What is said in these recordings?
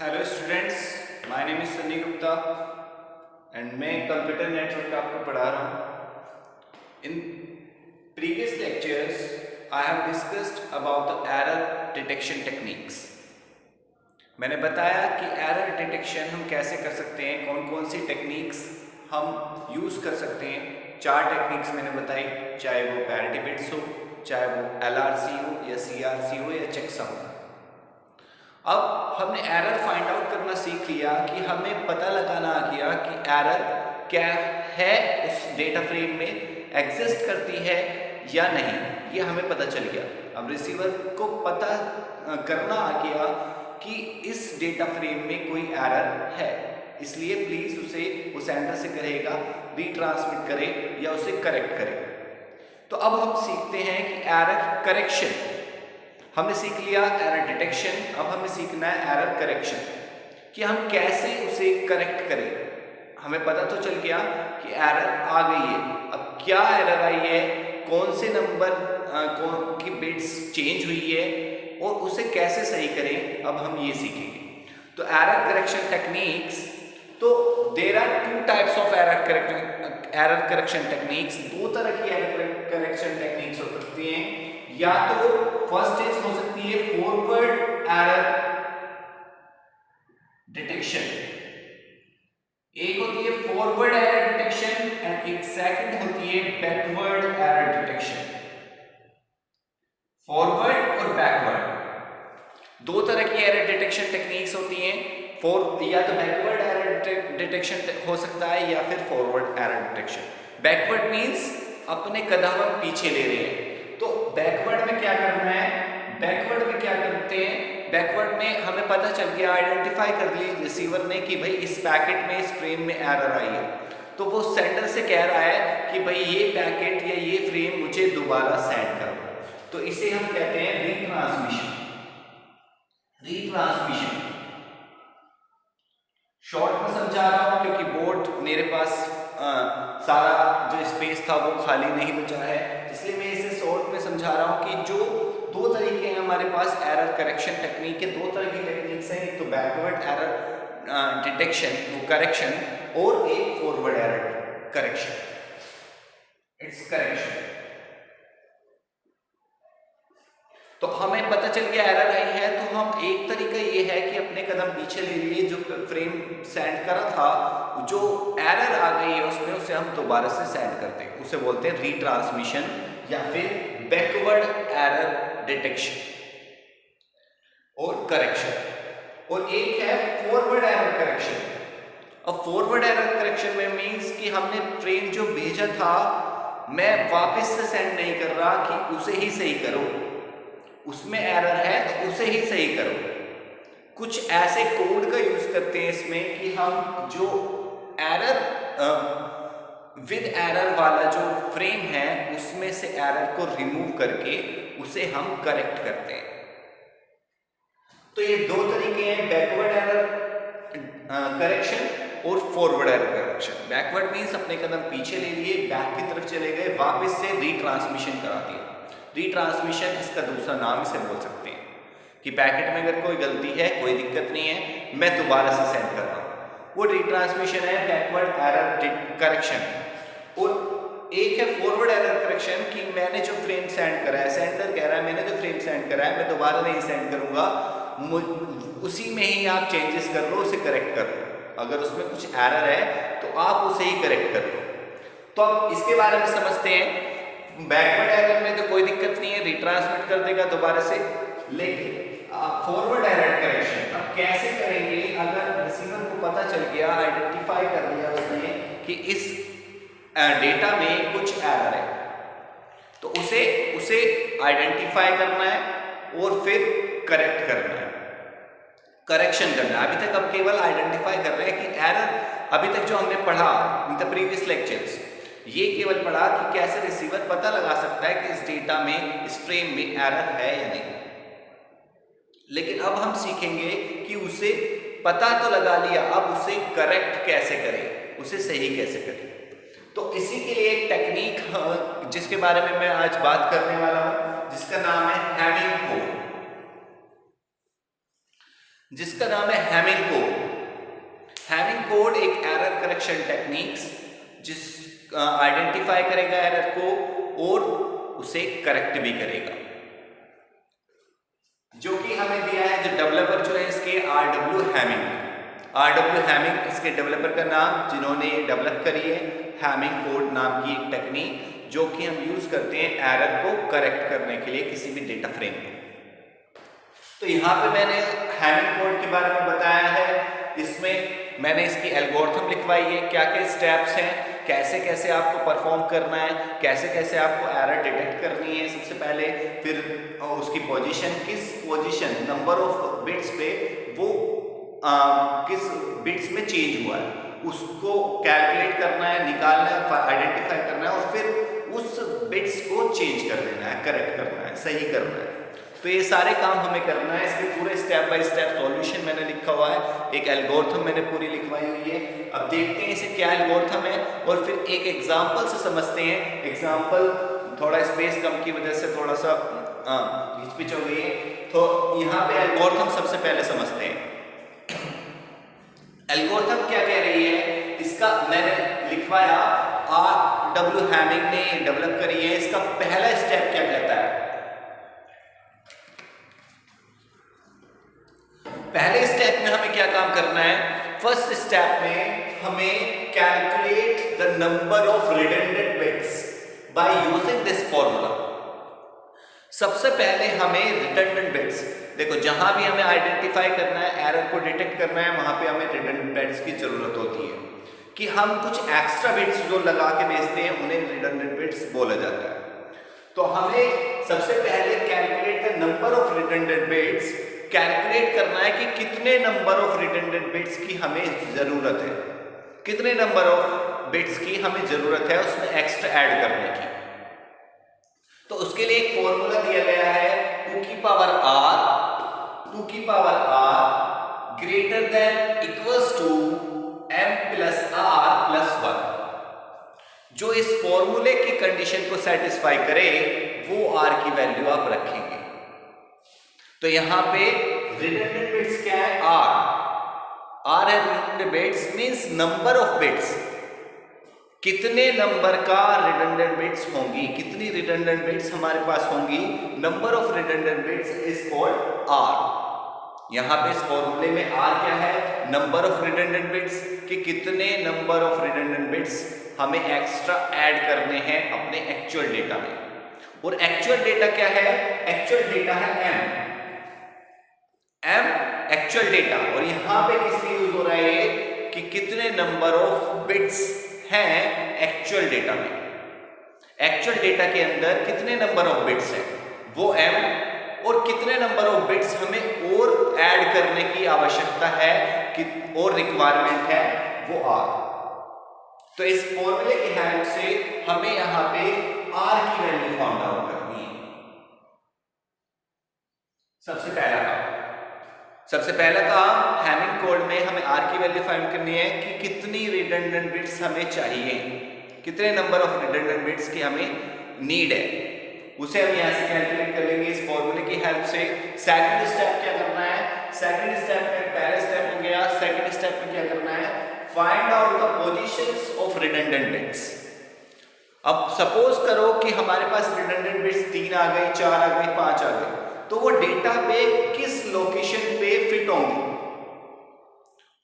Hello students, my name is Sunny Gupta and मैं computer network का आपको पढ़ा रहा हूँ। In previous lectures I have discussed about the error detection techniques. मैंने बताया कि एरर डिटेक्शन हम कैसे कर सकते हैं, कौन कौन सी टेक्निक्स हम यूज़ कर सकते हैं। 4 टेक्निक्स मैंने बताई, चाहे वो पैरिटी बिट्स हो, चाहे वो LRC हो या CRC हो या चेकसम हो। अब हमने एरर फाइंड आउट करना सीख लिया कि हमें पता लगाना आ गया कि एरर क्या है, उस डेटा फ्रेम में एग्जिस्ट करती है या नहीं, ये हमें पता चल गया। अब रिसीवर को पता करना आ गया कि इस डेटा फ्रेम में कोई एरर है, इसलिए प्लीज़ उसे वो सेंटर से करेगा रीट्रांसमिट करे या उसे करेक्ट करे। तो अब हम सीखते हैं कि एरर करेक्शन। हमने सीख लिया एरर डिटेक्शन, अब हमें सीखना है एरर करेक्शन कि हम कैसे उसे करेक्ट करें। हमें पता तो चल गया कि एरर आ गई है, अब क्या एरर आई है, कौन से नंबर की बिट्स चेंज हुई है और उसे कैसे सही करें, अब हम ये सीखेंगे। तो एरर करेक्शन टेक्निक्स, तो there are 2 types of error correction techniques. 2 तरह की एरर करेक्शन टेक्निक्स हो सकती हैं। या तो फर्स्ट चीज हो सकती है फॉरवर्ड एरर डिटेक्शन, एक होती है फॉरवर्ड एरर डिटेक्शन एंड एक सेकंड होती है बैकवर्ड एरर डिटेक्शन। फॉरवर्ड और बैकवर्ड 2 तरह की एरर डिटेक्शन टेक्निक्स होती हैं। या तो बैकवर्ड एरर डिटेक्शन हो सकता है या फिर forward error detection. Backward means अपने कदम हम पीछे ले रहे हैं। तो बैकवर्ड में क्या करना है, बैकवर्ड में क्या करते हैं, बैकवर्ड में हमें पता चल गया, आइडेंटिफाई कर ली रिसीवर ने कि भाई इस पैकेट में, इस फ्रेम में एरर आई है, तो वो सेंडर से कह रहा है कि भाई ये पैकेट या ये फ्रेम मुझे दोबारा सेंड करो। तो इसे हम कहते हैं रीट्रांसमिशन। रीट्रांसमिशन शॉर्ट में समझा रहा हूं क्योंकि बोर्ड मेरे पास सारा जो स्पेस था वो खाली नहीं बचा है, इसलिए मैं इसे शॉर्ट में समझा रहा हूं कि जो 2 तरीके हैं हमारे पास एरर करेक्शन टेक्निक के, 2 तरह की टेक्निक्स हैं, एक तो बैकवर्ड एरर डिटेक्शन करेक्शन और एक forward error correction, it's correction. तो हमें पता चल गया एरर आई है, तो हम एक तरीका ये है कि अपने कदम पीछे ले लिए, जो फ्रेम सेंड करा था, जो एरर आ गई है उसमें, उसे हम दोबारा से सेंड करते हैं, उसे बोलते हैं रीट्रांसमिशन या फिर बैकवर्ड एरर डिटेक्शन और करेक्शन। और एक है फॉरवर्ड एरर करेक्शन। अब फॉरवर्ड एरर करेक्शन में मींस कि हमने फ्रेम जो भेजा था मैं वापस से सेंड नहीं कर रहा कि उसे ही सही करो, उसमें एरर है तो उसे ही सही करो। कुछ ऐसे कोड का यूज करते हैं इसमें कि हम जो एरर विद एरर वाला जो फ्रेम है उसमें से एरर को रिमूव करके उसे हम करेक्ट करते हैं। तो ये 2 तरीके हैं, बैकवर्ड एरर करेक्शन और forward error correction. Backward means अपने कदम पीछे ले लिए, बैक की तरफ चले गए, वापस से रीट्रांसमिशन करा दिया। रीट्रांसमिशन इसका दूसरा नाम इसे बोल सकते हैं कि पैकेट में अगर कोई गलती है, कोई दिक्कत नहीं है, मैं दोबारा से सेंड कर रहा हूँ, वो रीट्रांसमिशन है बैकवर्ड एरर करेक्शन। और एक है फॉरवर्ड एरर करेक्शन कि मैंने जो फ्रेम सेंड करा है, सेंडर कह रहा है मैंने जो फ्रेम सेंड करा है मैं दोबारा नहीं सेंड करूंगा, उसी में ही आप चेंजेस कर लो, उसे करेक्ट कर लो, अगर उसमें कुछ एरर है तो आप उसे ही करेक्ट कर लो। तो अब इसके बारे में समझते हैं। बैकवर्ड एरर में तो कोई दिक्कत नहीं है, रीट्रांसमिट कर देगा दोबारा से, लेकिन फॉरवर्ड एरर करेक्शन अब कैसे करेंगे, अगर रिसीवर को पता चल गया, आइडेंटिफाई कर लिया उसने कि इस डेटा में कुछ एरर है, तो उसे आइडेंटिफाई करना है और फिर करेक्ट करना है, करेक्शन करना है। अभी तक हम केवल आइडेंटिफाई कर रहे हैं कि एरर, अभी तक जो हमने पढ़ा इन द प्रीवियस लेक्चर्स, ये केवल पढ़ा कि कैसे रिसीवर पता लगा सकता है कि इस डेटा में, इस फ्रेम में एरर है या नहीं। लेकिन अब हम सीखेंगे कि उसे पता तो लगा लिया, अब उसे करेक्ट कैसे करें, उसे सही कैसे करें। तो इसी के लिए एक टेक्निक जिसके बारे में मैं आज बात करने वाला हूं, जिसका नाम है हैमिंग कोड। जिसका नाम है हैमिंग कोड। हैमिंग कोड एक एरर करेक्शन टेक्निक्स जिस आइडेंटिफाई करेगा एरर को और उसे करेक्ट भी करेगा, जो कि हमें दिया है जो डेवलपर जो है इसके RW हैमिंग इसके डेवलपर का नाम, जिन्होंने डेवलप करी है हैमिंग कोड नाम की एक टेक्निक, जो कि हम यूज करते हैं एरर को करेक्ट करने के लिए किसी भी डेटा फ्रेम में। तो यहाँ पे मैंने हैमिंग कोड के बारे में बताया है, इसमें मैंने इसकी एल्गोरिथम लिखवाई है, क्या क्या स्टेप्स हैं, कैसे कैसे आपको परफॉर्म करना है, कैसे कैसे आपको एरर डिटेक्ट करनी है सबसे पहले, फिर उसकी पोजीशन, किस पोजीशन नंबर ऑफ बिट्स पे वो किस बिट्स में चेंज हुआ है उसको कैलकुलेट करना है, निकालना है, आइडेंटिफाई करना है और फिर उस बिट्स को चेंज कर देना है, करेक्ट करना है, सही करना है। तो ये सारे काम हमें करना है। इसके पूरे स्टेप बाय स्टेप सॉल्यूशन मैंने लिखा हुआ है, एक एल्गोरिथम मैंने पूरी लिखवाई हुई है। अब देखते हैं इसे क्या एल्गोरिथम है और फिर एक एग्जांपल से समझते हैं। एग्जांपल थोड़ा स्पेस कम की वजह से थोड़ा सा हिचपिच हो गई है, तो यहाँ पे एल्गोरिथम सबसे पहले समझते हैं। एल्गोरिथम क्या कह रही है, इसका मैंने लिखवाया, RW हैमिंग ने डेवलप करी है। इसका पहला स्टेप क्या कहता है, पहले स्टेप में हमें क्या काम करना है, फर्स्ट स्टेप में हमें calculate the number of redundant bits by using this formula. सबसे पहले हमें रिडंडेंट बिट्स, देखो जहां भी हमें आइडेंटिफाई करना है, एरर को डिटेक्ट करना है, वहां पे हमें रिडंडेंट बिट्स की जरूरत होती है कि हम कुछ एक्स्ट्रा बिट्स जो लगा के भेजते हैं उन्हें रिडंडेंट बिट्स बोला जाता है। तो हमें सबसे पहले calculate the number of redundant bits, calculate करना है कि कितने नंबर ऑफ रिडंडेंट बिट्स की हमें जरूरत है, कितने नंबर ऑफ बिट्स की हमें जरूरत है उसमें एक्स्ट्रा ऐड करने की। तो उसके लिए एक फॉर्मूला दिया गया है 2 की power r greater than equals to m plus r plus 1। जो इस फॉर्मूले की कंडीशन को सेटिस्फाई करे वो r की वैल्यू आप रखेंगे। तो यहां पे रिडंडेंट बिट्स क्या है, r है redundant bits means number of bits, कितने नंबर का रिडंडेंट बिट्स होंगी, कितनी रिडंडेंट बिट्स हमारे पास होंगी, number of redundant bits is called r। यहां पे इस फॉर्मूले में r क्या है, नंबर ऑफ रिडंडेंट बिट्स, कि कितने नंबर ऑफ रिडंडेंट बिट्स हमें एक्स्ट्रा ऐड करने हैं अपने एक्चुअल डेटा में। और एक्चुअल डेटा क्या है, एक्चुअल डेटा है m एक्चुअल डेटा। और यहां पे किस लिए यूज हो रहा है कि कितने नंबर ऑफ बिट्स हैं एक्चुअल डेटा में, एक्चुअल डेटा के अंदर कितने नंबर ऑफ बिट्स हैं वो m, और कितने नंबर ऑफ बिट्स हमें और ऐड करने की आवश्यकता है कि और रिक्वायरमेंट है वो r। तो इस फॉर्मूले की हेल्प से हमें यहां पे r की वैल्यू फाइंड आउट करनी है। सबसे पहला काम हैमिंग कोड में हमें r की वैल्यू फाइंड करनी है कि कितनी रिडंडेंट बिट्स हमें चाहिए, कितने नंबर ऑफ रिडंडेंट बिट्स की हमें नीड है, उसे हम यहां से कैलकुलेट कर लेंगे इस फॉर्मूले की हेल्प से। सेकंड स्टेप क्या करना है, सेकंड स्टेप में पहला स्टेप हो गया, सेकंड स्टेप में क्या करना है, find out the positions of redundant bits. अब सपोज करो कि हमारे पास रिडंडेंट बिट्स 3 आ गई, 4 आ गई, 5 आ गई, तो वो डेटा पे किस लोकेशन पे फिट होंगे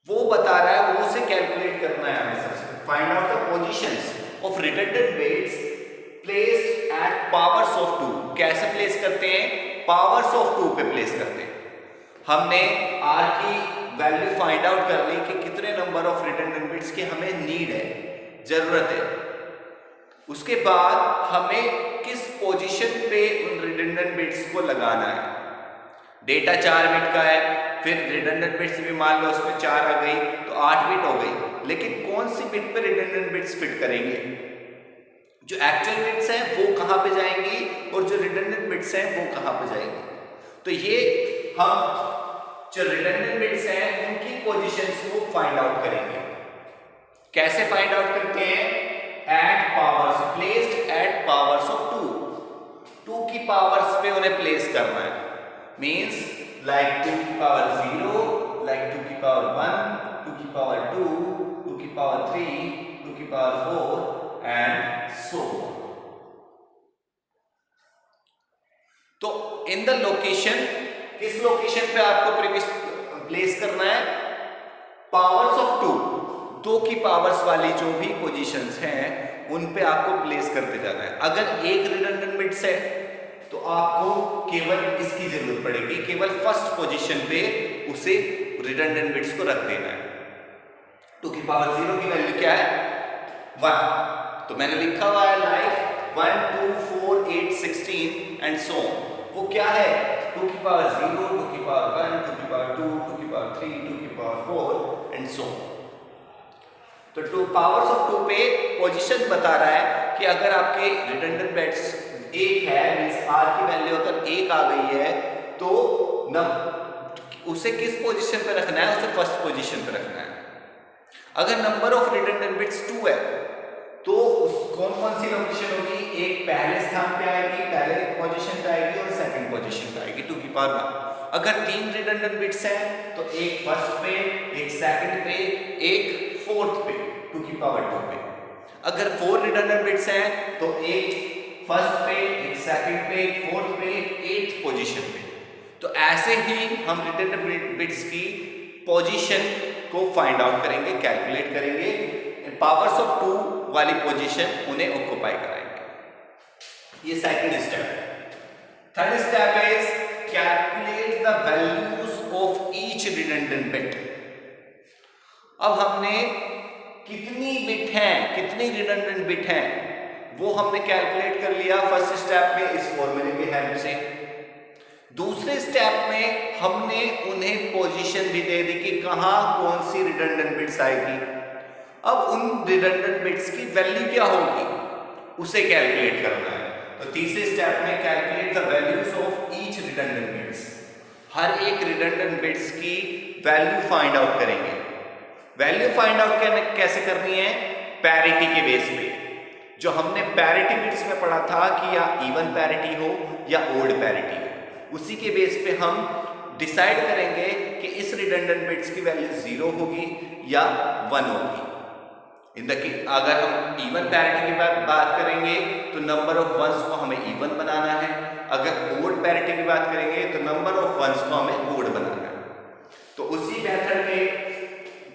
वो बता रहा है, वो उसे कैलकुलेट करना है हमें। सबसे find out the positions of redundant bits placed at powers of 2। कैसे प्लेस करते हैं, पावर्स ऑफ 2 पे प्लेस करते हैं। हमने r की वैल्यू फाइंड आउट कर ली कि कितने नंबर ऑफ रिडंडेंट बिट्स की हमें नीड है, जरूरत है। उसके बाद हमें किस पोजीशन पे उन रिडंडेंट बिट्स को लगाना है। डेटा 4 बिट का है, फिर रिडंडेंट बिट्स भी मान लो उसमें 4 आ गई तो 8 बिट हो गई, लेकिन कौन सी बिट पे रिडंडेंट बिट्स फिट करेंगे, जो एक्चुअल बिट्स हैं वो कहां पे जाएंगी और जो रिडंडेंट बिट्स हैं वो कहां पे जाएंगी। तो ये हम जो रिडंडेंट बिट्स हैं उनकी पोजीशंस को फाइंड आउट करेंगे। कैसे फाइंड आउट करते हैं, at powers, placed at powers of 2 की पावर्स पे उन्हें प्लेस करना है। मींस लाइक 2 की पावर 0 पोजीशन पे आपको प्लेस करना है पावर्स ऑफ 2, 2 की पावर्स वाली जो भी पोजीशंस हैं उन पे आपको प्लेस करते जाना है। अगर एक रिडंडेंट बिट्स है तो आपको केवल इसकी जरूरत पड़ेगी, केवल फर्स्ट पोजीशन पे उसे रिडंडेंट बिट्स को रख देना है। 2 की पावर 0 की वैल्यू क्या है 1, तो मैंने लिखा हुआ है लाइक 1 2 4 8 16 एंड सो ऑन। वो क्या है 2 की पावर 0, 2 की पावर 1, 2 की पावर 2, 2 की पावर 3, 2 की पावर 4 एंड सो ऑन। तो 2 पावर्स ऑफ 2 पे पोजीशन बता रहा है कि अगर आपके रिडंडेंट बिट्स 1 है, मींस r की वैल्यू अगर 1 आ गई है तो उसे किस पोजीशन पे रखना है, उसे फर्स्ट पोजीशन पे रखना है। अगर नंबर ऑफ रिडंडेंट बिट्स 2 है तो कौन कौन सी लोकेशन होगी, एक पहले स्थान पे आएगी, पहले पोजीशन पे आएगी और सेकंड पोजीशन पे आएगी 2 की पावर 1। अगर 3 रिडंडेंट बिट्स हैं तो एक फर्स्ट पे, एक सेकंड पे, एक फोर्थ पे 2 की पावर 2 पे। अगर 4 रिडंडेंट बिट्स हैं तो एक फर्स्ट पे, एक सेकंड पे, एक फोर्थ पे, एक एट्थ पोजीशन पे। तो ऐसे ही हम रिडंडेंट बिट्स की पोजीशन को फाइंड आउट करेंगे, कैलकुलेट करेंगे, पावर्स ऑफ 2 वाली पोजीशन उन्हें ऑक्युपाई कराएंगे। ये सेकंड स्टेप है। Third step is calculate the values of each redundant bit. अब हमने कितनी बिट हैं, कितनी रिडंडेंट बिट हैं वो हमने कैलकुलेट कर लिया फर्स्ट स्टेप में इस फॉर्मूले की हेल्प से। दूसरे स्टेप में हमने उन्हें पोजीशन भी दे दी कि कहां कौन सी रिडंडेंट बिट्स आएगी। अब उन रिडंडेंट बिट्स की वैल्यू क्या होगी उसे कैलकुलेट करना है। तो तीसरे स्टेप में calculate the values of each redundant bits. हर एक रिडंडेंट बिट्स की वैल्यू फाइंड आउट करेंगे। वैल्यू फाइंड आउट कैसे करनी है, पैरिटी के बेस पे। जो हमने पैरिटी बिट्स में पढ़ा था कि या इवन पैरिटी हो या ओड पैरिटी हो, उसी के बेस पे हम डिसाइड करेंगे कि इस रिडंडेंट बिट्स की वैल्यू 0 होगी या 1 होगी। अगर हम इवन पैरिटी की बात करेंगे तो नंबर ऑफ वंस को हमें इवन बनाना है। अगर ओड पैरिटी की बात करेंगे तो नंबर ऑफ वंस को हमें ओड बनाना है। तो उसी मेथड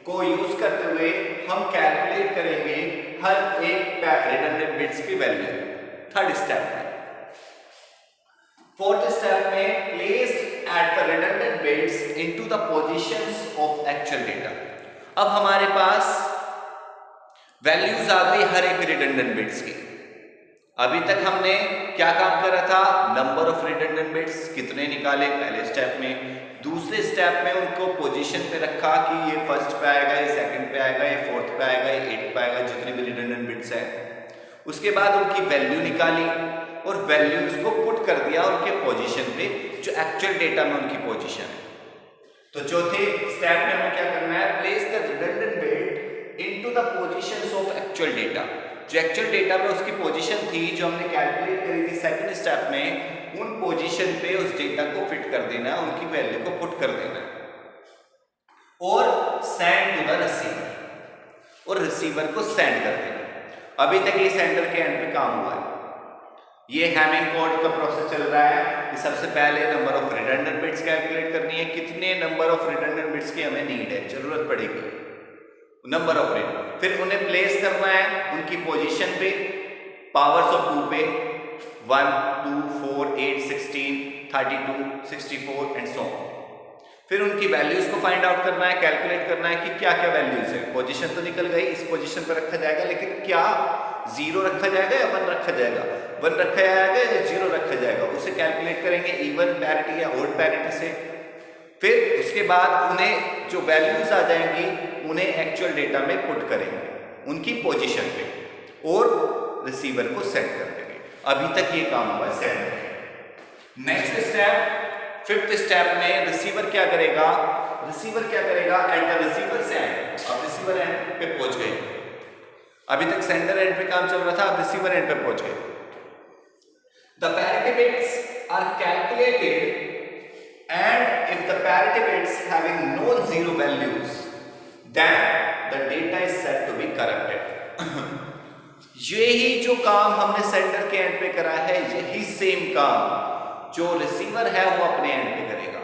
को यूज करते हुए हम कैलकुलेट करेंगे हर एक रिडंडेंट बिट्स की वैल्यू थर्ड स्टेप में। फोर्थ स्टेप में place at the redundant bits into the positions of actual data. अब हमारे पास वैल्यूज आ गई हर एक रिडंडेंट बिट्स की। अभी तक हमने क्या काम करा था, नंबर ऑफ रिडंडेंट बिट्स कितने निकाले पहले स्टेप में। दूसरे स्टेप में उनको पोजीशन पे रखा कि ये फर्स्ट पे आएगा, ये सेकंड पे आएगा, ये फोर्थ पे आएगा, ये एट्थ पे आएगा, जितने भी रिडंडेंट बिट्स हैं। उसके बाद उनकी वैल्यू निकाली और वैल्यूज को पुट कर दिया उनके पोजीशन पे जो एक्चुअल डेटा में उनकी पोजीशन है। तो चौथे स्टेप में हमें क्या करना है, place the redundant bit into the positions of actual data. जो एक्चुअल डेटा में उसकी पोजीशन थी जो हमने कैलकुलेट करी थी सेकंड स्टेप में, उन पोजीशन पे उस डेटा को फिट कर देना है, उनकी वैल्यू को पुट कर देना है और सेंड टू द रिसीवर, और रिसीवर को सेंड कर देना। अभी तक ये सेंडर के एंड पे काम हुआ है। ये हैमिंग कोड का प्रोसेस चल रहा है कि सबसे पहले number of redundant bits calculate करनी है, कितने नंबर ऑफ रिडंडेंट बिट्स की हमें नीड है, जरूरत पड़ेगी, नंबर ऑफ रिडंडेंट। फिर उन्हें प्लेस करना है उनकी पोजीशन पे, पावर्स ऑफ 2 पे, 1 2 4 8 16 32 64 एंड सो ऑन। फिर उनकी वैल्यूज को फाइंड आउट करना है, कैलकुलेट करना है कि क्या क्या वैल्यूज है। पोजीशन तो निकल गई, इस पोजीशन पर रखा जाएगा, लेकिन क्या 0 रखा जाएगा या 1 रखा जाएगा, 1 रखा जाएगा या 0 रखा जाएगा, उसे कैलकुलेट करेंगे इवन पैरिटी या ओड पैरिटी से। फिर उसके बाद उन्हें जो वैल्यूज आ जाएंगी उन्हें एक्चुअल डेटा में पुट करेंगे उनकी पोजीशन पे और रिसीवर को सेंड कर देंगे। अभी तक ये काम हुआ send. Next step, fifth step में रिसीवर क्या करेगा, रिसीवर क्या करेगा, एट द रिसीवर एंड। अब रिसीवर एंड पे पहुंच गए, अभी तक सेंडर एंड पे काम चल रहा था, अब रिसीवर एंड पे पहुंच गए। The parity bits are calculated and if the parity bits having no zero values then the data is said to be corrupted। यही जो काम हमने सेंडर के एंड पे करा है, यही सेम काम जो रिसीवर है वो अपने एंड पे करेगा।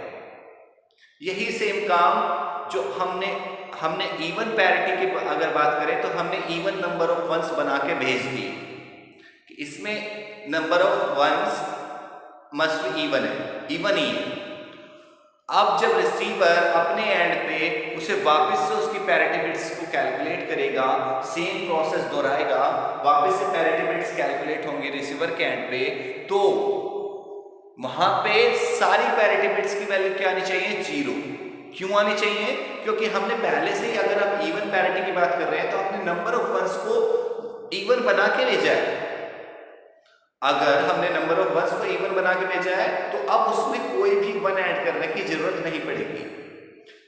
यही सेम काम जो हमने इवन पैरिटी की अगर बात करें तो हमने इवन नंबर ऑफ वंस बना के भेज दिए कि इसमें number of ones must be even है, इवन ही है। अब जब रिसीवर अपने एंड पे उसे वापस से उसकी पैरिटी बिट्स को कैलकुलेट करेगा, सेम प्रोसेस दोहराएगा, वापस से पैरिटी बिट्स कैलकुलेट होंगे रिसीवर के एंड पे, तो वहां पे सारी पैरिटी बिट्स की वैल्यू क्या आनी चाहिए? 0। क्यों आनी चाहिए? क्योंकि हमने पहले से ही, अगर हम इवन पैरिटी की बात कर रहे हैं तो हमने नंबर ऑफ वंस को इवन बना के भेजा है। अगर हमने नंबर ऑफ वंस को इवन बना के भेजा है तो अब उसमें कोई भी वन ऐड करने की जरूरत नहीं पड़ेगी।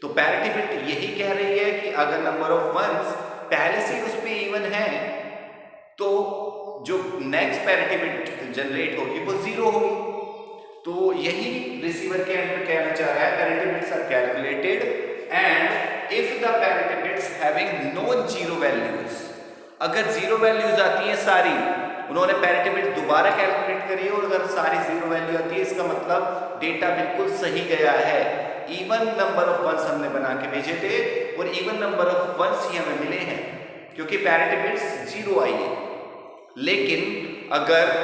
तो पैरिटी बिट यही कह रही है कि अगर नंबर ऑफ वंस पहले से ही उस पे इवन है तो जो नेक्स्ट पैरिटी बिट जनरेट होगी वो 0 होगी। तो यही रिसीवर के एंड पे कहना चाह रहा है, parity bits are calculated and if the parity bits having no zero values, अगर 0 वैल्यूज आती हैं सारी, उन्होंने पैरिटी बिट दोबारा कैलकुलेट करी और अगर सारी 0 वैल्यू आती है, इसका मतलब डेटा बिल्कुल सही गया है। इवन नंबर ऑफ वंस हमने बना के भेजे थे और इवन नंबर ऑफ वंस ही हमें मिले हैं क्योंकि पैरिटी बिट्स 0 आई है। लेकिन अगर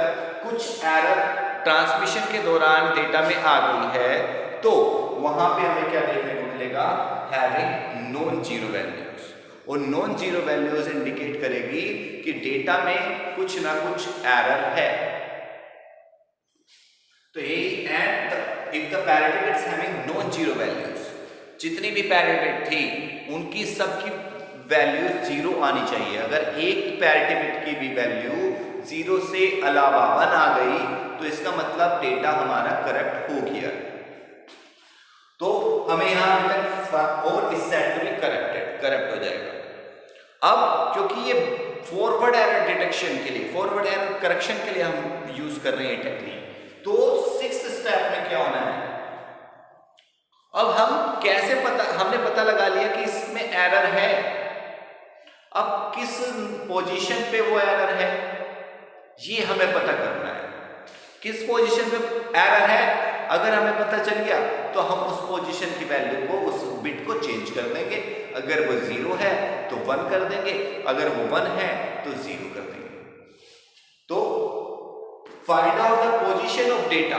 कुछ एरर ट्रांसमिशन के दौरान डेटा में आ गई है तो वहां पे हमें क्या देखने को मिलेगा? Having non zero values. और नॉन जीरो वैल्यूज इंडिकेट करेगी कि डेटा में कुछ ना कुछ एरर है। तो and if the parity bits having non zero values, जितनी भी पैरिटी बिट थी उनकी सबकी वैल्यू 0 आनी चाहिए। अगर एक पैरिटी बिट की भी वैल्यू 0 से अलावा 1 आ गई तो इसका मतलब डेटा हमारा करेक्ट हो गया। तो हमें यहां तक और इस सेट भी करेक्ट हो जाएगा। अब क्योंकि ये फॉरवर्ड एरर डिटेक्शन के लिए, फॉरवर्ड एरर करेक्शन के लिए हम यूज कर रहे हैं टेक्निक, तो 6th स्टेप में क्या होना है? अब हम कैसे हमने पता लगा लिया कि इसमें एरर है। अब किस पोजीशन पे वो एरर है ये हमें पता करना है। किस पोजीशन पे एरर है अगर हमें पता चल गया तो हम उस पोजीशन की वैल्यू को, उस बिट को चेंज कर देंगे। अगर वो 0 है तो 1 कर देंगे, अगर वो 1 है तो 0 कर देंगे। तो find out the position of data,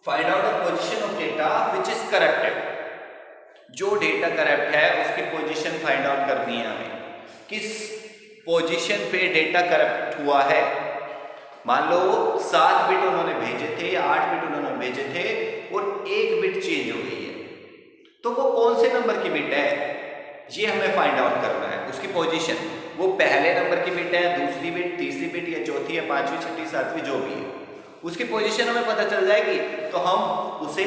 find out the position of data which is corrected. जो डेटा करेक्ट है उसकी पोजीशन फाइंड आउट करनी है हमें। किस पोजीशन पे डेटा करेक्ट हुआ है। मान लो 7 बिट उन्होंने भेजे थे या 8 बिट उन्होंने भेजे थे और 1 बिट चेंज हो गई है, तो वो कौन से नंबर की बिट है ये हमें फाइंड आउट करना है। उसकी पोजीशन, वो पहले नंबर की बिट है, दूसरी बिट, तीसरी बिट या चौथी या पांचवी, छठी, सातवीं, जो भी है, उसकी पोजीशन हमें पता चल जाएगी तो हम उसे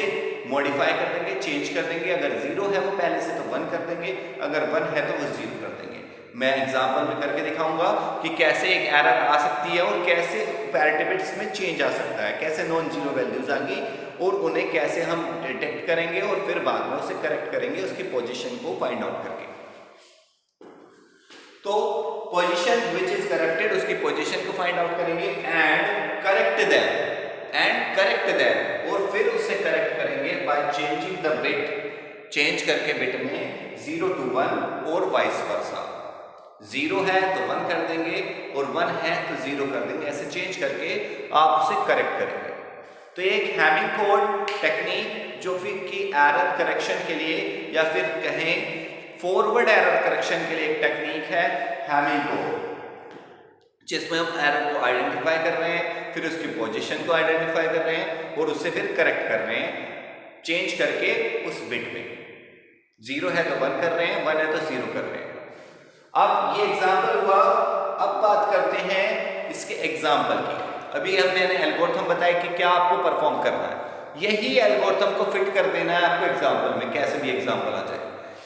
मॉडिफाई कर देंगे, चेंज कर देंगे। अगर 0 है वो पहले से तो 1 कर देंगे, अगर 1 है तो वो 0 कर देंगे। मैं एग्जांपल में करके दिखाऊंगा कि कैसे एक एरर आ सकती है और कैसे पैरिटी बिट्स में चेंज आ सकता है, कैसे नॉन जीरो वैल्यूज आ गई और उन्हें कैसे हम डिटेक्ट करेंगे और फिर बाद में उसे करेक्ट करेंगे उसकी पोजीशन को फाइंड आउट करके। तो पोजीशन विच इज करेक्टेड, उसकी पोजीशन को फाइंड आउट करेंगे एंड करेक्ट देम, और फिर उसे करेक्ट करेंगे by changing the bit, change करके बिट में 0 to 1 और वाइस वर्सा। 0 है तो 1 कर देंगे और 1 है तो 0 कर देंगे। ऐसे चेंज करके आप उसे करेक्ट करेंगे। तो एक हैमिंग कोड टेक्निक जो फिर की एरर करेक्शन के लिए या फिर कहें फॉरवर्ड एरर करेक्शन के लिए एक टेक्निक है हैमिंग कोड, जिसमें हम एरर को आइडेंटिफाई कर रहे हैं, फिर उसकी पोजीशन को आइडेंटिफाई कर रहे हैं और उससे फिर करेक्ट कर रहे हैं चेंज करके उस बिट में। 0 है तो 1 कर रहे हैं, 1 है तो 0 कर रहे हैं। अब ये एग्जाम्पल हुआ। अब बात करते हैं इसके एग्जाम्पल की। अभी हमने एल्गोरिथम बताया कि क्या आपको परफॉर्म करना है, यही एल्गोरिथम को फिट कर देना है आपको एग्जाम्पल में, कैसे भी एग्जाम्पल आ जाए।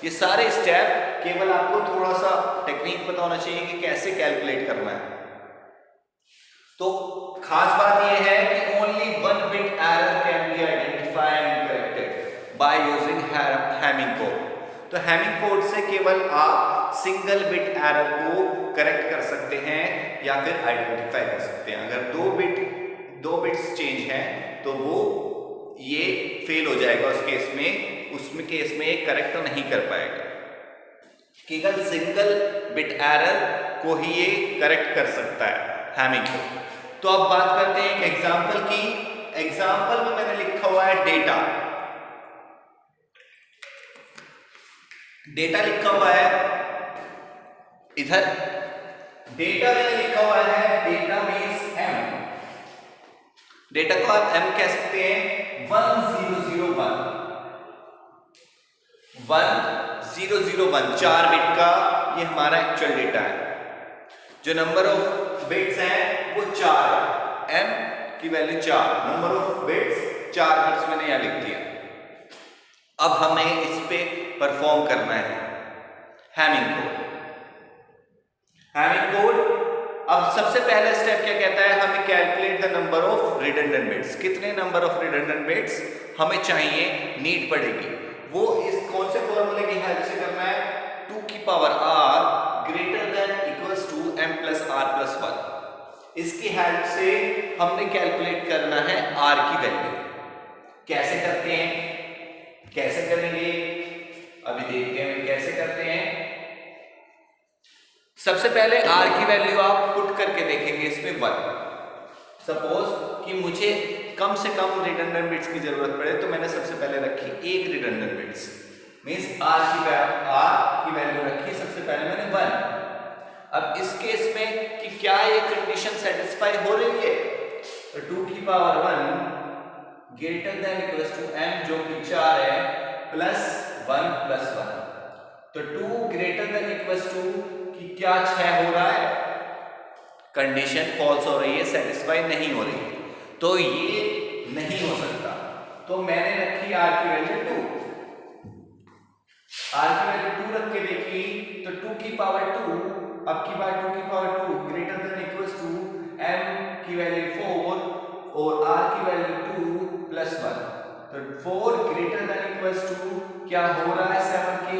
ये सारे स्टेप केवल आपको थोड़ा सा टेक्निक पता होना चाहिए कि कैसे कैलकुलेट करना है। तो खास बात यह है कि only 1 bit error can be identified and corrected by using Hamming code. तो हैमिंग कोड से केवल आप सिंगल बिट एरर को करेक्ट कर सकते हैं या फिर आइडेंटिफाई कर सकते हैं। अगर 2 बिट्स चेंज हैं तो वो ये फेल हो जाएगा उस केस में उसमें केस में ये करेक्ट नहीं कर पाएगा। केवल सिंगल बिट एरर को ही ये करेक्ट कर सकता है हैमिंग को। तो अब बात करते हैं एक एग्जांपल की। एग्जांपल में मैंने लिखा हुआ है डेटा। डेटा लिखा हुआ है इधर, डेटा मैंने लिखा हुआ है डेटा मीन्स एम। डेटा को आप एम कह सकते हैं 1001 1001 4 बिट का ये हमारा एक्चुअल डेटा है। जो नंबर ऑफ बिट्स हैं वो 4 है, एम की value 4, number of bits 4 bits मैंने यहां लिख दिया। अब हमें इस पे परफॉर्म करना है हैमिंग कोड। हैमिंग कोड अब सबसे पहला स्टेप क्या कहता है, हमें calculate the number of redundant bits. कितने नंबर ऑफ रिडंडेंट बिट्स हमें चाहिए, नीड पड़ेगी। वो इस कौन से फॉर्मूले की हेल्प से करना है, 2 की power r greater than equals to m plus r plus 1। इसकी हेल्प से हमने कैलकुलेट करना है r की वैल्यू। कैसे करते हैं, कैसे करेंगे अभी देखते हैं कैसे करते हैं। सबसे पहले r की वैल्यू आप पुट करके देखेंगे इसमें 1। सपोज कि मुझे कम से कम रिडंडेंट बिट्स की जरूरत पड़े तो मैंने सबसे पहले रखी एक रिडंडेंट बिट्स, मींस r की वैल्यू रखी सबसे पहले मैंने 1। अब इस केस में कि क्या ये कंडीशन सेटिस्फाई हो रही है, तो 2 की power 1 greater than equals to m जो कि 4 है प्लस 1 प्लस 1। तो 2 ग्रेटर देन इक्वल्स टू कि क्या 6 हो रहा है, कंडीशन फॉल्स हो रही है, सेटिस्फाई नहीं हो रही है, तो ये नहीं हो सकता। तो मैंने रखी r की वैल्यू 2, r की वैल्यू 2 रख के देखी तो 2 की पावर 2, अब की बार 2 की power 2 greater than equals to m की वैल्यू 4 और r की वैल्यू 2 प्लस 1। तो 4 ग्रेटर देन इक्वल्स टू क्या हो रहा है 7 के,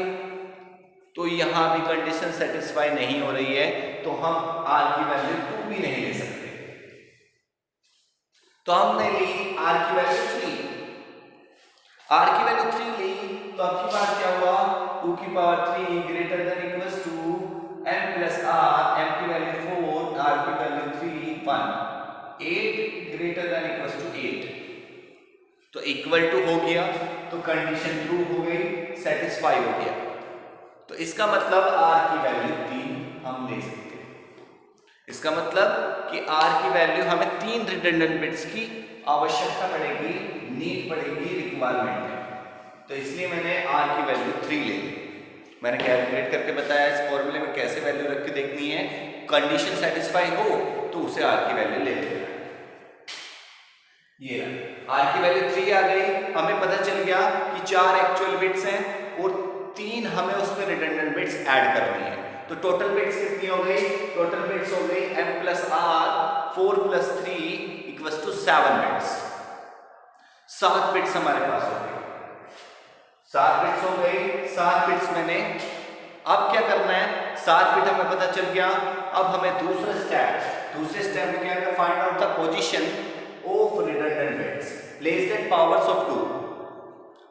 तो यहां भी कंडीशन सेटिस्फाई नहीं हो रही है, तो हम r की वैल्यू 2 भी नहीं ले सकते। तो हमने ली r की वैल्यू 3, r की वैल्यू 3 ली तो अब की बात क्या हुआ, 2 की power 3 greater than equals to m plus r, m की वैल्यू 4, r की value 3 1, 8 greater than equals to 8, तो इक्वल टू हो गया, तो कंडीशन ट्रू हो गई, सेटिस्फाई हो गया। तो इसका मतलब r की वैल्यू 3 हम ले सकते हैं। इसका मतलब कि r की वैल्यू हमें 3 रिडंडेंट बिट्स की आवश्यकता पड़ेगी, नीड पड़ेगी, रिक्वायरमेंट है। तो इसलिए मैंने r की वैल्यू 3 ले ली। मैंने कैलकुलेट करके बताया इस फॉर्मूले में कैसे वैल्यू रख के देखनी है, कंडीशन सेटिस्फाई हो तो उसे r की वैल्यू ले लेना है। ये r की वैल्यू 3 आ गई, हमें पता चल गया कि 4 एक्चुअल बिट्स हैं और 3 हमें उसमें रिडंडेंट बिट्स ऐड करनी है। तो टोटल बिट्स कितनी हो गई, टोटल बिट्स हो गई m plus r 4 plus 3 equals to 7 bits. 7 bits हमारे पास हो गई, 7 बिट्स हो गई, 7 बिट्स मैंने, अब क्या करना है, 7 बिट हमें पता चल गया। अब हमें दूसरे स्टेप में क्या है, find out the position of redundant bits, place that powers of 2।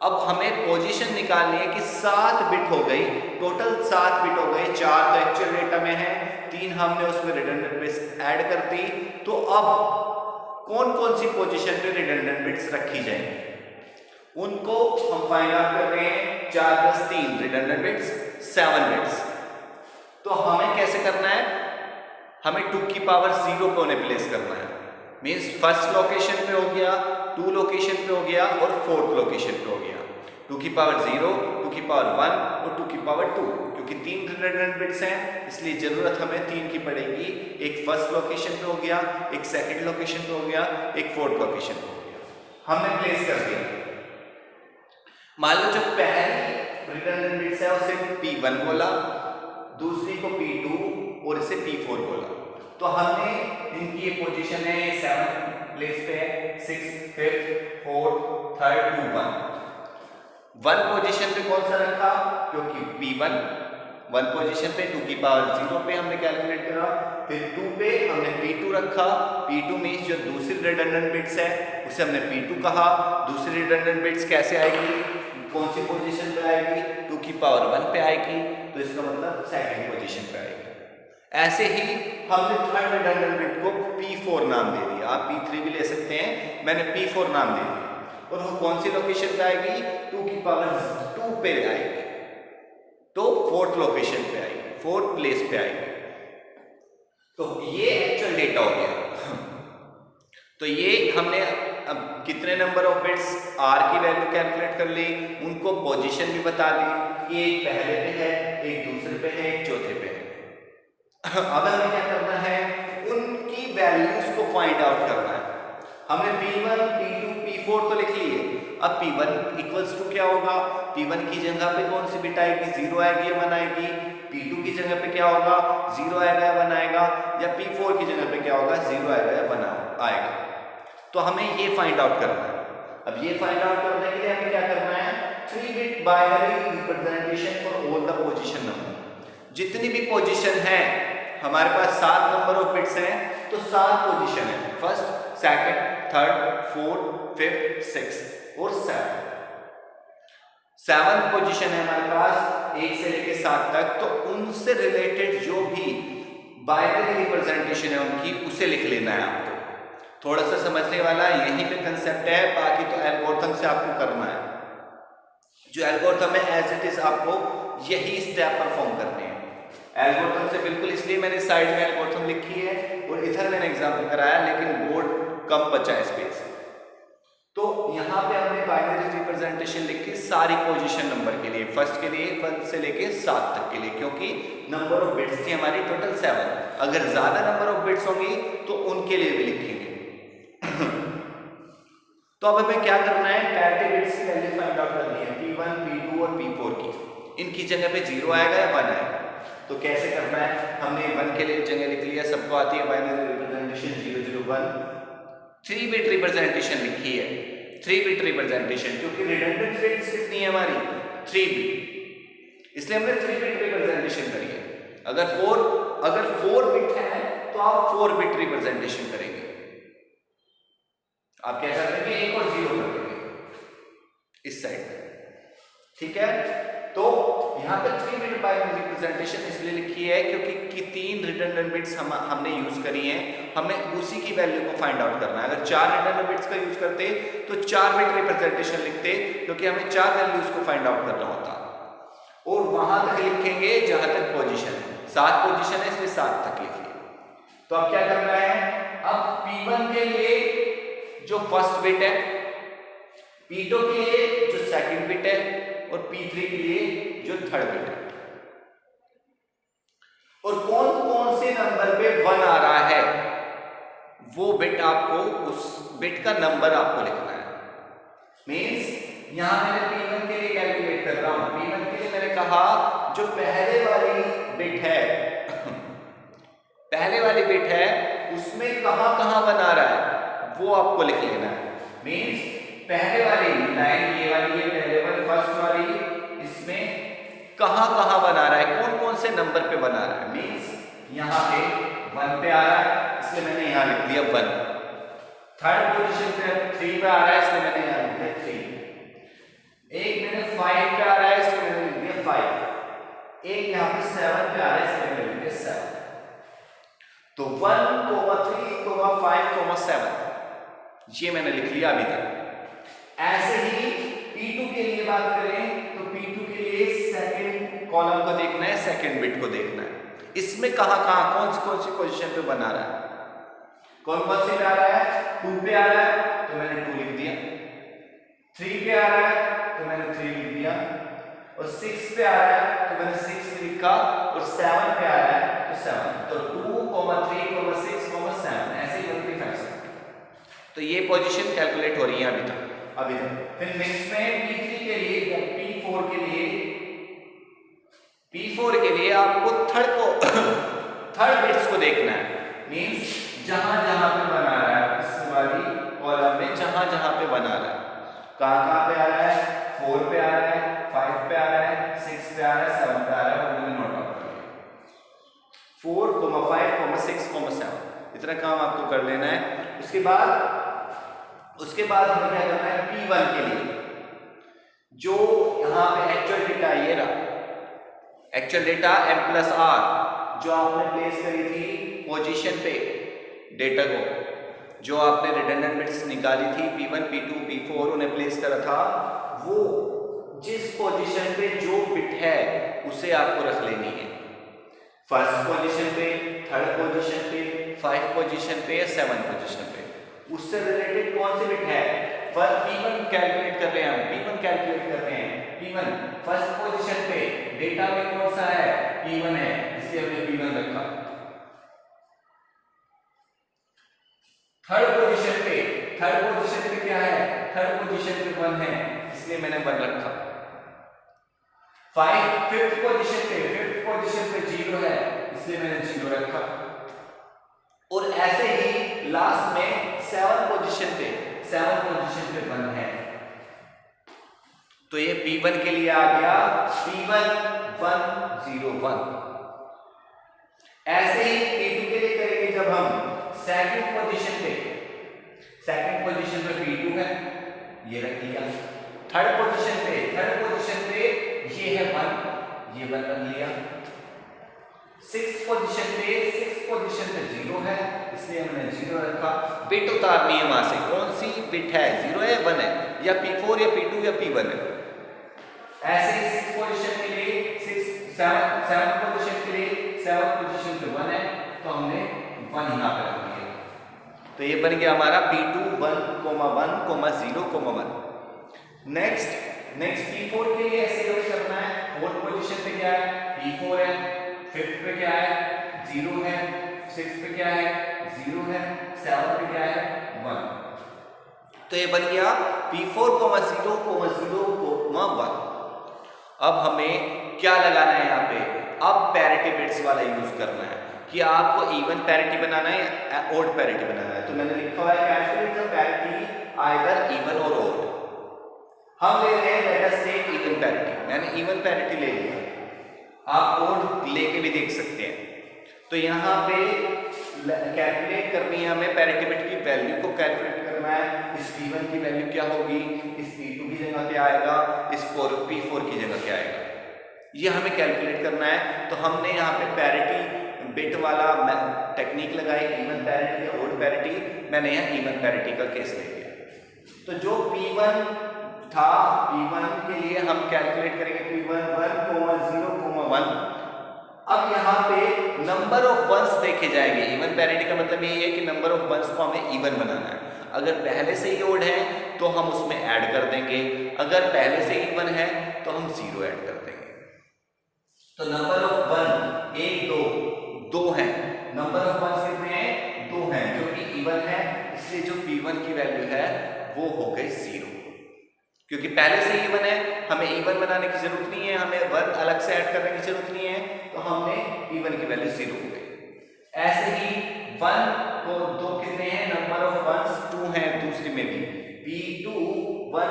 अब हमें पोजीशन निकालनी है कि 7 बिट हो गई, टोटल 7 बिट हो गई, 4 तो एक्चुअल डेटा में है, 3 हमने उसमें रिडंडेंट बिट्स ऐड कर दी। तो अब कौन कौन सी पोजीशन पे रिडंडेंट बिट्स रखी जाएंगी उनको हम फाइंड आउट कर रहे हैं। 4 प्लस 3 रिडंडेंट बिट्स 7 बिट्स। तो हमें कैसे करना है, हमें 2 की पावर 0 पे उन्हें प्लेस करना है, मीन्स फर्स्ट लोकेशन पे हो गया, 2 लोकेशन पे हो गया और 4th लोकेशन पे हो गया। 2 की पावर 0, 2 की पावर 1 और 2 की पावर 2, क्योंकि 3 रिडंडेंट बिट्स हैं इसलिए जरूरत हमें 3 की पड़ेगी। एक फर्स्ट लोकेशन पे हो गया, एक सेकंड लोकेशन पे हो गया, एक 4th लोकेशन पे हो गया, हमने प्लेस कर दिया। मान लो जो पहली रिडंडेंट बिट्स है उसे P1 बोला, दूसरी को P2 और इसे P4 बोला। तो हमने इनकी ये पोजीशन है 7 प्लेस पे है, 6 5th 4th 3rd 2 1 1 पोजीशन पे कौन सा रखा, क्योंकि P1 1 पोजीशन पे 2 की पावर 0 पे हमने कैलकुलेट करा, फिर 2 पे हमने P2 रखा। P2 मींस जो दूसरी रिडंडेंट बिट्स है उसे हमने P2 कहा। दूसरी रिडंडेंट बिट्स कैसे आएगी, कौन सी पोजीशन पे आएगी, 2 की पावर 1 पे आएगी, तो इसका मतलब सेकंड पोजीशन पे आएगी। ऐसे ही हमने थर्ड रिडंडेंट बिट को P4 नाम दे दिया, आप P3 भी ले सकते हैं, मैंने P4 नाम दे दिया, और वो कौन सी लोकेशन पे आएगी, 2 की पावर 2 पे आएगी, तो फोर्थ लोकेशन पे आएगी, फोर्थ प्लेस पे आएगी। तो ये एक्चुअल डेटा हो गया। तो ये हमने अब कितने नंबर ऑफ बिट्स R की वैल्यू कैलकुलेट कर ली, उनको पोजीशन भी बता दी कि एक पहले पे है, एक दूसरे पे है, एक चौथे पे है। अब हमें क्या करना है, उनकी वैल्यूज को फाइंड आउट करना है। हमने P1, P2, P4 तो लिख लिए, अब P1 इक्वल्स टू क्या होगा, P1 की जगह पे कौन सी बिट आएगी, 0 आएगी या 1 आएगी, P2 की जगह पे क्या होगा, 0 आएगा या 1 आएगा, या P4 की जगह पे क्या होगा, 0 आएगा या 1 आएगा। तो हमें ये फाइंड आउट करना है। अब ये फाइंड आउट करने के लिए हमें क्या करना है, 3 bit binary representation for all the position number. जितनी भी पोजीशन है, हमारे पास 7 नंबर ऑफ बिट्स हैं, तो 7 पोजीशन है, first, second, third, fourth, fifth, sixth और 7 पोजीशन है हमारे पास 1 से लेके 7 तक। तो उनसे रिलेटेड जो भी बाइनरी रिप्रेजेंटेशन है उनकी, उसे लिख लेना है आपको। थोड़ा सा समझने वाला यहीं पे कंसेप्ट है, बाकी तो एल्गोरिथम से आपको करना है। जो एल्गोरिथम है एज इट इज आपको यही स्टेप परफॉर्म करने हैं। एल्गोरिथम से बिल्कुल, इसलिए मैंने साइड में एल्गोरिथम लिखी है और इधर मैंने एग्जाम्पल कराया, लेकिन बोर्ड कम बचा है स्पेस। तो यहाँ पे हमने बाइनरी रिप्रेजेंटेशन लिखी सारी पोजीशन नंबर के लिए, फर्स्ट के लिए 1 से लेके 7 तक के लिए, क्योंकि नंबर ऑफ बिट्स थी हमारी टोटल 7। अगर ज्यादा नंबर ऑफ बिट्स होंगी तो उनके लिए भी लिखेंगे। तो अब हमें क्या करना है, पैरिटी बिट्स की वैल्यू फाइंड आउट करनी है, P1, P2 और P4 की। इनकी जगह पे 0 आएगा या 1 आएगा। तो कैसे करना है, हमने 1 के लिए जगह लिख लिया, सबको आती है बाइनरी रिप्रेजेंटेशन 0 0 1। 3 बिट रिप्रेजेंटेशन लिखी है, 3 बिट रिप्रेजेंटेशन, क्योंकि रिडंडेंट बिट्स कितनी है हमारी, 3 बिट, इसलिए हमने 3 बिट रिप्रेजेंटेशन करी है। अगर 4 बिट है तो आप 4 बिट रिप्रेजेंटेशन करेंगे। आप क्या कर देंगे, 1 और 0 कर देंगे इस साइड पे, ठीक है। तो यहाँ पे 3 बिट बाइनरी रिप्रेजेंटेशन इसलिए लिखी है क्योंकि 3 रिडंडेंट बिट्स हमने यूज करी हैं, हमें उसी की वैल्यू को फाइंड आउट करना है। अगर 4 रिडंडेंट बिट्स का यूज करते तो 4 बिट रिप्रेजेंटेशन लिखते, क्योंकि हमें 4 वैल्यूज को फाइंड आउट करना होता, और वहां तक लिखेंगे जहां तक पोजीशन है। 7 पोजीशन है इसलिए 7 तक लिखिए। तो अब क्या करना है, अब P1 के लिए जो फर्स्ट बिट है, P2 के लिए जो सेकंड बिट है, और P3 के लिए जो थर्ड बिट है। और कौन कौन से नंबर पे 1 आ रहा है, वो बिट आपको, उस बिट का नंबर आपको लिखना है। मींस यहां मैंने P1 के लिए कैलकुलेट कर रहा हूं, P1 के लिए मैंने कहा जो पहले वाली बिट है पहले वाली बिट है उसमें कहां कहां 1 आ रहा है वो आपको लिख लेना है। मींस पहले वाली लाइन, ये वाली है पहले वाली फर्स्ट वाली, इसमें कहां कहां 1 आ रहा है, कौन कौन से नंबर पे 1 आ रहा है। मींस यहां पे 1 पे आ रहा है, इसलिए मैंने यहां लिख दिया 1। थर्ड पोजीशन पे 3 पे आ रहा है, इसलिए मैंने यहां लिख दिया 3। एक मैंने 5 पे आ रहा है, इसलिए मैंने लिख दिया 5। एक यहां पे 7 पे आ रहा है, इसलिए मैंने लिख दिया 7। तो 1, 3, 5, 7 ये मैंने लिख लिया अभी तक। ऐसे ही P2 के लिए बात करें तो P2 के लिए सेकंड कॉलम को देखना है, सेकंड बिट को देखना है, इसमें कहां कहां कौन सी पोजीशन पे 1 आ रहा है, कौन से पे आ रहा है। 2 पे आ रहा है तो मैंने 2 लिख दिया, 3 पे आ रहा है तो मैंने 3 लिख दिया, और 6 पे आ रहा है तो मैंने 6 लिखा, और 7 पे आ रहा है तो 7। तो 2, 3, 6, 7 ऐसे ही 1, 3, 5, 7। तो ये पोजीशन कैलकुलेट हो रही है अभी तक। फिर नेक्स्ट में P3 के लिए या P4 के लिए आपको थर्ड बिट्स को देखना है। मींस जहां जहां पे बना रहा है, इस वाली कॉलम में जहां जहां पे बना रहा है, कहां पे आ रहा है, 4 पे आ रहा है, 5 पे आ रहा है, 6 पे आ रहा है, 7 पे आ रहा है, वो मैंने नोट आउट कर लिया। 4, 5, 6, 7 इतना काम आपको कर लेना है। उसके बाद हमें क्या करना है, P1 के लिए जो यहाँ पे एक्चुअल डेटा ये रहा, एक्चुअल डेटा m+r जो आपने प्लेस करी थी पोजीशन पे डेटा को, जो आपने रिडंडेंट बिट्स निकाली थी p1 p2 p4 उन्हें प्लेस करा था, वो जिस पोजीशन पे जो बिट है उसे आपको रख लेनी है। फर्स्ट पोजीशन पे, थर्ड पोजीशन पे, 5 पोजीशन पे या 7 पोजीशन पे, उससे रिलेटेड कौन सी बिट है। p1 कैलकुलेट कर रहे हैं हम, p1 कैलकुलेट कर रहे हैं, p1 फर्स्ट पोजीशन पे डेटा में कौन सा है, p1 है, इसलिए हमने p1 रखा। थर्ड पोजीशन पे क्या है, थर्ड पोजीशन पे 1 है, इसलिए मैंने 1 रखा। फिफ्थ पोजीशन पे 0 है, इसलिए मैंने 0 रखा। और ऐसे ही लास्ट में 7 पोजीशन पे 1 है, तो ये p1 के लिए आ गया p1 1 0 1। ऐसे ही p2 के लिए करेंगे जब हम सेकंड पोजीशन पे p2 है, ये रख लिया। थर्ड पोजीशन पे ये है 1, ये 1 रख लिया। सिक्स पोजीशन पे 0 है, इसलिए हमने 0 रखा। बिट उतारनी है वहां से, कौन सी बिट है, 0 है 1 है, या p4 या p2 या p1 है। ऐसे ही 6 पोजीशन के लिए 7 पोजीशन के लिए 7 पोजीशन पे 1 है, तो हमने 1 यहाँ पे रख दिया। तो ये बन गया हमारा p2 1, 0, 1। नेक्स्ट p4 के लिए ऐसे ही करना है। फोर्थ पोजीशन पे क्या है, p4 है, फिफ्थ पे क्या है, 0 है, सिक्स पे क्या है, 0 है, 7 पे क्या है, 1। तो ये बन गया p4, 0, 1। अब हमें क्या लगाना है यहाँ पे, अब पैरिटी बिट्स वाला यूज करना है कि आपको इवन पैरिटी बनाना है या ओड पैरिटी बनाना है। तो मैंने लिखा हुआ है calculate the parity either even और ओड। हम ले रहे हैं let us take even parity, मैंने इवन पैरिटी ले लिया, आप ओड लेके भी देख सकते हैं। तो यहाँ पे कैलकुलेट करनी है हमें पैरिटी बिट की वैल्यू को कैलकुलेट करना है। इस p1 की वैल्यू क्या होगी, इस p2 की जगह क्या आएगा, इस p4 की जगह क्या आएगा, ये हमें कैलकुलेट करना है। तो हमने यहाँ पे पैरिटी बिट वाला टेक्निक लगाई, इवन पैरिटी या ओड पैरिटी। मैंने यहाँ इवन पैरिटी का केस ले लिया। तो जो p1 था, p1 के लिए हम कैलकुलेट करेंगे p1 1, 0, 1। अब यहाँ पे नंबर ऑफ वंस देखे जाएंगे। इवन पैरिटी का मतलब ये है कि नंबर ऑफ वंस को हमें इवन बनाना है। अगर पहले से ही ओड है तो हम उसमें ऐड कर देंगे, अगर पहले से ही इवन है तो हम 0 ऐड कर देंगे। तो नंबर ऑफ 1 1 2 है, नंबर ऑफ वंस कितने हैं, 2 हैं, जो कि इवन है, इसलिए जो p1 की वैल्यू है वो हो गई 0। क्योंकि पहले से इवन है, हमें इवन बनाने की जरूरत नहीं है, हमें 1 अलग से ऐड करने की जरूरत नहीं है, तो हमने p1 की वैल्यू 0 हो गई। ऐसे ही 1 को 2 कितने हैं, नंबर ऑफ वंस 2 हैं, दूसरी में भी p2 1,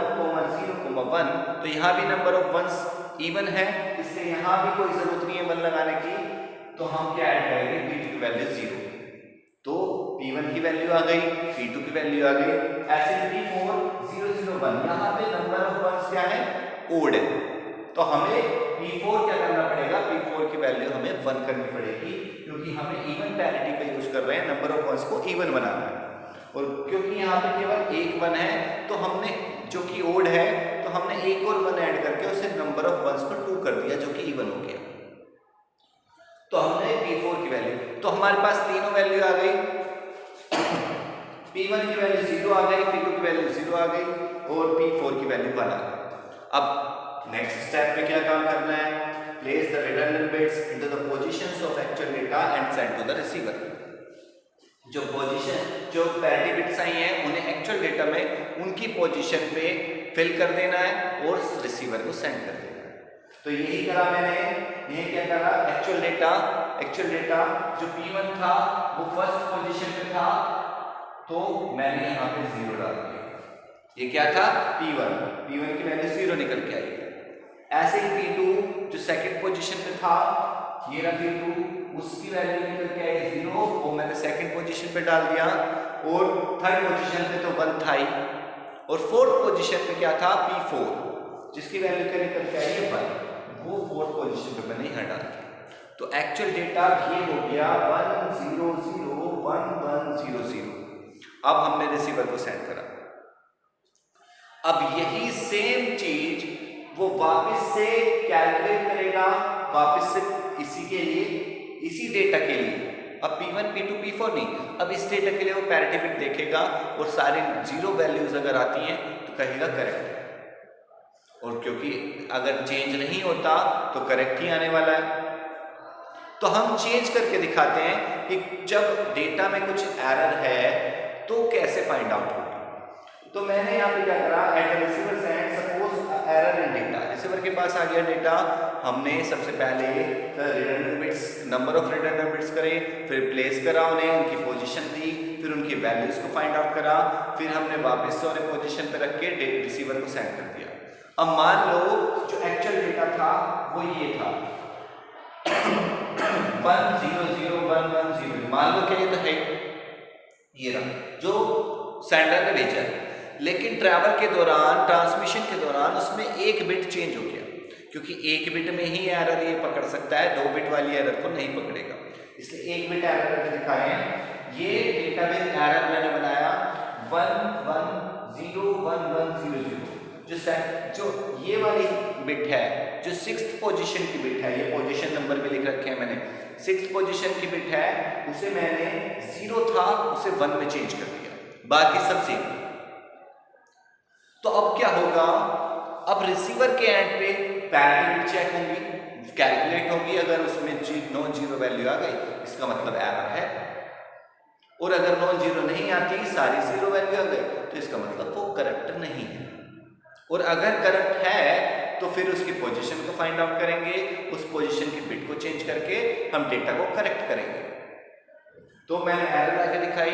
0, 1। तो यहाँ भी नंबर ऑफ वंस इवन है, इसलिए यहाँ भी कोई जरूरत नहीं है 1 लगाने की। तो हम क्या ऐड करेंगे, p2 की वैल्यू 0, तो p1 की वैल्यू आ गई, p2 की वैल्यू आ गई। ऐसे p4 0, 0, 1, यहाँ पे नंबर ऑफ वंस क्या है, ओड है, तो हमें p4 क्या करना पड़ेगा, p4 की वैल्यू हमें 1 करनी पड़ेगी, क्योंकि हमें इवन पैरिटी का यूज कर रहे हैं, नंबर ऑफ वंस को इवन बनाना है। और क्योंकि यहाँ पे केवल एक 1 है, तो हमने जो कि ओड है, तो हमने एक और 1 ऐड करके उसे नंबर ऑफ वंस को 2 कर दिया, जो कि इवन हो गया। तो हमने p4 की वैल्यू, तो हमारे पास तीनों वैल्यू आ गई, p1 की वैल्यू 0 आ गई, p2 की वैल्यू 0 आ गई, और p4 की वैल्यू 1 आ गई। अब नेक्स्ट स्टेप में क्या काम करना है, place the redundant bits into the positions of actual data and send to the receiver. जो पैरिटी बिट्स आई हैं उन्हें एक्चुअल डेटा में उनकी पोजीशन पे फिल कर देना है और रिसीवर को सेंड कर देना है। तो यही करा मैंने, ये क्या करा, एक्चुअल डेटा जो p1 था वो फर्स्ट पोजीशन पे था, तो मैंने यहाँ पे 0 डाल दिया। ये क्या था, p1 की वैल्यू 0 निकल के आई। ऐसे ही p2 जो सेकंड पोजीशन पे था, ये रहा p2, उसकी वैल्यू निकल के आई 0, वो मैंने सेकंड पोजीशन पे डाल दिया। और थर्ड पोजीशन पे तो 1 था ही, और फोर्थ पोजीशन पे क्या था, p4, जिसकी वैल्यू क्या निकल के आई है 1, वो 4th पोजीशन पे मैंने यहाँ डाल दिया। तो एक्चुअल डेटा ये हो गया 1 0 0 1 1 0 0। अब हमने रिसीवर को सेंड करा। अब यही सेम चीज वो वापस से कैलकुलेट करेगा, वापस से इसी के लिए, इसी डेटा के लिए। अब P1 P2 P4 नहीं, अब इस डेटा के लिए वो पैरिटी बिट देखेगा और सारी 0 वैल्यूज अगर आती हैं तो कहेगा करेक्ट है, और क्योंकि अगर चेंज नहीं होता तो करेक्ट ही आने वाला है। तो हम चेंज करके दिखाते हैं कि जब डेटा में कुछ एरर है तो कैसे फाइंड आउट होगी। तो मैंने यहाँ पे क्या करा, at receiver send suppose error in data, receiver के पास आ गया डेटा, हमने सबसे पहले redundant bits, number of redundant bits करे, फिर प्लेस करा उन्हें, उनकी पोजीशन दी, फिर उनकी वैल्यूज को फाइंड आउट करा, फिर हमने वापस से उन्हें पोजीशन पे रख के रिसीवर को सेंड कर दिया। अब मान लो जो एक्चुअल डेटा था वो ये था 1 0 0 1 1 0, मान लो क्या ये तो है, ये रहा जो सेंडर ने भेजा है, लेकिन ट्रैवल के दौरान, ट्रांसमिशन के दौरान उसमें एक बिट चेंज हो गया, क्योंकि एक बिट में ही एरर ये पकड़ सकता है, 2 बिट वाली एरर को नहीं पकड़ेगा, इसलिए एक बिट एरर करके दिखाए हैं। ये डेटाबेस एरर मैंने बनाया 1 1 0 1 1 0 0, जो ये वाली बिट है, जो 6th पोजीशन की बिट है, ये पोजीशन नंबर भी लिख रखे हैं मैंने, 6th पोजीशन की बिट है, उसे मैंने 0 था उसे 1 में चेंज कर दिया, बाकी सब सेम। तो अब क्या होगा, अब रिसीवर के एंड पे पैरिटी बिट चेक होंगी, कैलकुलेट होगी, अगर उसमें नॉन जीरो वैल्यू आ गई इसका मतलब एरर है, और अगर नॉन जीरो नहीं आती, सारी 0 वैल्यू आ गई, तो इसका मतलब वो करेक्ट नहीं है, और अगर करेक्ट है तो फिर उसकी पोजीशन को फाइंड आउट करेंगे, उस पोजीशन की बिट को चेंज करके हम डेटा को करेक्ट करेंगे। तो मैंने एरर लाके दिखाई,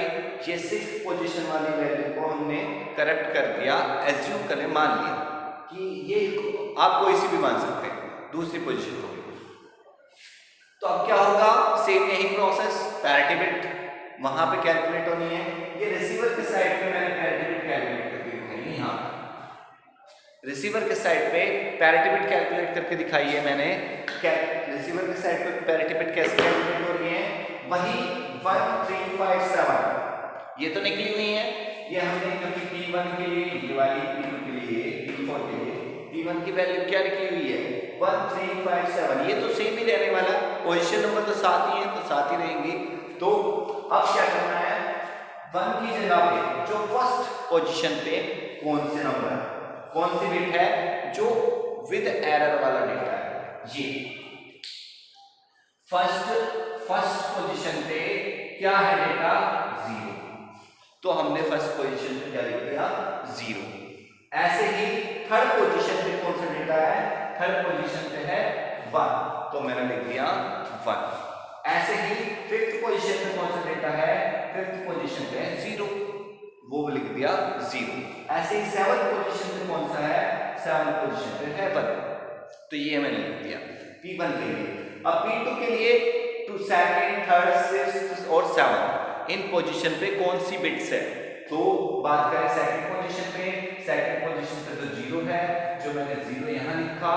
ये 6th पोजीशन वाली वैल्यू को हमने करेक्ट कर दिया, एज्यूम करने मान लिया कि ये आप कोई सी भी मान सकते हैं, दूसरी पोजीशन होगी। तो अब क्या होगा, सेम यही प्रोसेस, पैरिटी बिट वहां पे कैलकुलेट होनी है, ये रिसीवर के साइड पे मैंने पैरिटी बिट कैलकुलेट करके दिखाई, यहाँ रिसीवर के साइड पे पैरिटी बिट कैलकुलेट करके दिखाई है मैंने। रिसीवर के साइड पे पैरिटी बिट कैसे कैलकुलेट हो रही है, वही 1 3 5 7 ये तो निकली हुई है, ये हमने क्योंकि P1 के लिए ये वाली, P2 के लिए, P4 के लिए P1 की वैल्यू क्या निकली हुई है 1 3 5 7, ये तो सेम ही रहने वाला, पोजीशन नंबर तो 7 ही है तो 7 ही रहेंगी। तो अब क्या करना है, 1 की जगह पे जो फर्स्ट पोजीशन पे कौन से नंबर, कौन सी बिट है जो विद एरर वाला डेटा है, ये फर्स्ट पोजीशन पे क्या है डेटा 0, तो हमने फर्स्ट पोजीशन पे क्या लिख दिया 0। ऐसे ही थर्ड पोजीशन पे कौन सा डेटा है, थर्ड पोजीशन पे है 1, तो मैंने लिख दिया 1। ऐसे ही 5th पोजीशन पे कौन सा डेटा है, 5th पोजीशन पे है 0, वो लिख दिया 0। ऐसे ही 7th पोजीशन पे कौन सा है, 7th पोजीशन पे है 1, तो ये मैंने लिख दिया P1 के लिए। अब P2 के लिए टू सेकंड, थर्ड, 6th और 7 इन पोजीशन पे कौन सी बिट्स है, तो बात करें सेकंड पोजीशन पे, सेकंड पोजीशन पे तो 0 है, जो मैंने 0 यहां लिखा,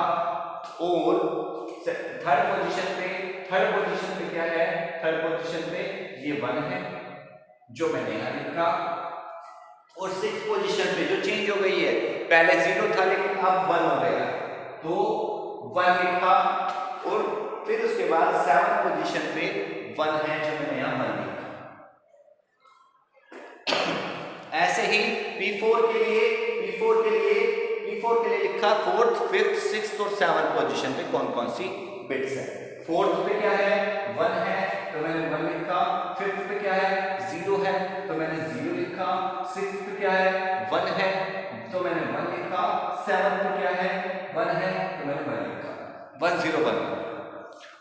और थर्ड पोजीशन पे क्या है, थर्ड पोजीशन पे ये 1 है जो मैंने यहां लिखा, और 6th पोजीशन पे जो चेंज हो गई है, पहले 0 था लेकिन अब 1 हो गया, तो 1 लिखा, और फिर उसके बाद 7th पोजीशन पे 1 है जो मैंने यहां 1 लिखा। ऐसे ही P4 के लिए लिखा 4th, 5th, 6th और 7th पोजीशन पे कौन कौन सी बिट्स है। 4th पे क्या है 1 है तो मैंने 1 लिखा, 5th पे क्या है 0 है तो मैंने 0 लिखा, 6th पे क्या है 1 है तो मैंने 1 लिखा, 7th पे क्या है 1 है तो मैंने 1 लिखा, 1 0 1।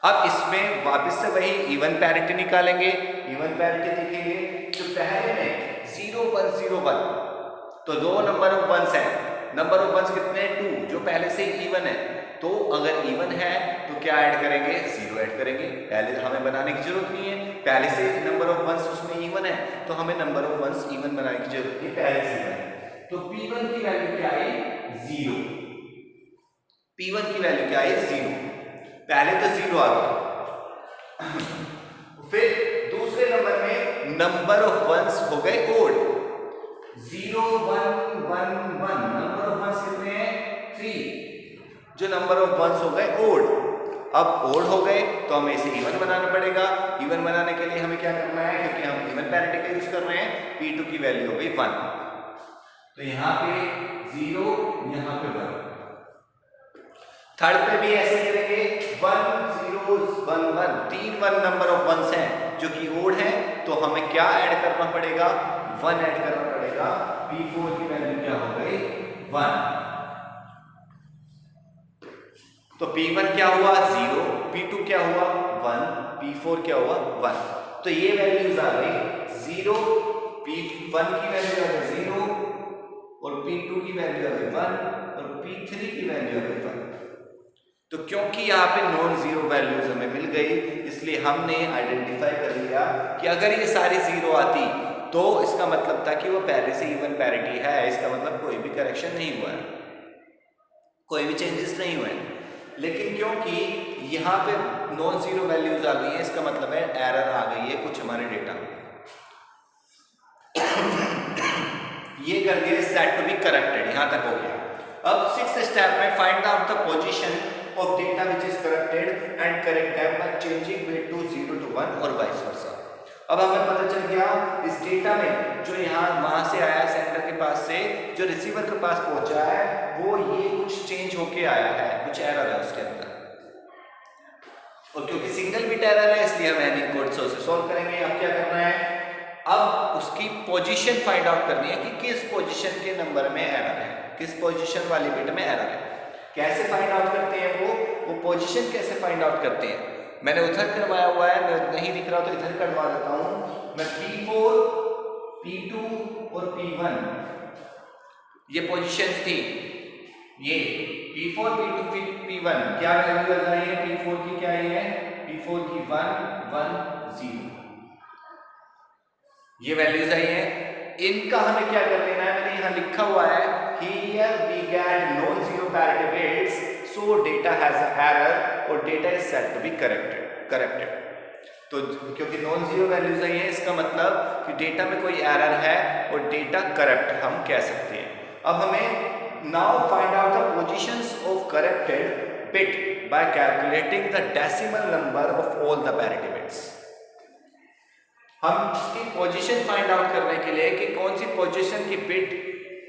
अब इसमें वापस से वही इवन पैरिटी निकालेंगे, इवन पैरिटी देखेंगे, तो पहले में 0 1 0 1 तो 2 नंबर ऑफ वंस है, नंबर ऑफ वंस कितने हैं 2, जो पहले से ही इवन है, तो अगर इवन है तो क्या ऐड करेंगे 0 ऐड करेंगे, पहले हमें बनाने की जरूरत नहीं है, पहले से नंबर ऑफ वंस उसमें इवन है तो हमें नंबर ऑफ वंस इवन बनाने की जरूरत नहीं, पहले से इवन है, तो P1 की वैल्यू क्या आई 0, P1 की वैल्यू क्या है 0, पहले तो 0 आ गया। फिर दूसरे नंबर में नंबर ऑफ वंस हो गए ओड, 0 1 1 1, नंबर ऑफ वंस कितने हैं 3, जो नंबर ऑफ वंस हो गए ओड। अब ओड हो गए तो हमें इसे इवन बनाना पड़ेगा। इवन बनाने के लिए हमें क्या करना है, क्योंकि हम इवन पैरिटी का यूज कर रहे हैं, P2 की वैल्यू हो गई 1, तो यहाँ पे 0, यहाँ पे 1। थर्ड पे भी ऐसे करेंगे 1 0 1 1, 3 1 नंबर ऑफ वंस हैं जो कि ओड है, तो हमें क्या ऐड करना पड़ेगा, 1 ऐड करना पड़ेगा। P4 की वैल्यू क्या हो गई 1, तो P1 क्या हुआ 0, P2 क्या हुआ 1, P4 क्या हुआ 1। तो ये वैल्यूज आ गई 0, P1 की वैल्यू आ गई 0, और P2 की वैल्यू आ गई 1, और P3 की वैल्यू आ गई 1। तो क्योंकि यहाँ पे नॉन जीरो वैल्यूज हमें मिल गई, इसलिए हमने आइडेंटिफाई कर लिया कि अगर ये सारी जीरो आती तो इसका मतलब था कि वो पहले से इवन पैरिटी है, इसका मतलब कोई भी करेक्शन नहीं हुआ है, कोई भी चेंजेस नहीं हुए। लेकिन क्योंकि यहाँ पे नॉन जीरो वैल्यूज आ गई है, इसका मतलब है एरर आ गई है कुछ हमारे डेटा में। ये कर दिया सेट टू बी करेक्टेड, यहां तक हो गया। अब 6th स्टेप में find out the position of data which is corrected and correct them by changing weight to 0 to 1 और वाइस वर्सा। अब हमें पता चल गया इस डेटा में जो यहाँ वहां से आया सेंडर के पास से जो रिसीवर के पास पहुंचा है, वो ये कुछ चेंज होके आया है, कुछ एरर है उसके अंदर, और क्योंकि सिंगल बिट एरर है इसलिए हम हैमिंग कोड से उसे सॉल्व करेंगे। अब क्या करना है, अब उसकी पोजीशन फाइंड आउट करनी है कि किस पोजीशन के नंबर में एरर है, किस पोजीशन वाले बिट में एरर है। कैसे फाइंड आउट करते हैं वो पोजीशन कैसे फाइंड आउट करते हैं, मैंने उधर करवाया हुआ है, मैं नहीं दिख रहा तो इधर करवा देता हूं। मैं P4 P2 और P1 ये पोजीशंस थी, ये P4 P2 P1 क्या वैल्यू आ रही है, P4 की क्या है, P4 की 1 1 0, ये वैल्यूज आई है। इनका हमें क्या कर लेना है, मैंने यहां लिखा हुआ है here we get non-zero parity bits so data has an error और data is set to be corrected। तो क्योंकि नॉन जीरो वैल्यूज आई है, इसका मतलब कि डेटा में कोई एरर है और डेटा करेक्ट हम कह सकते हैं। अब हमें now find out the positions of corrected bit by calculating the decimal number of all the parity bits. हम इसकी पोजीशन फाइंड आउट करने के लिए कि कौन सी पोजीशन की बिट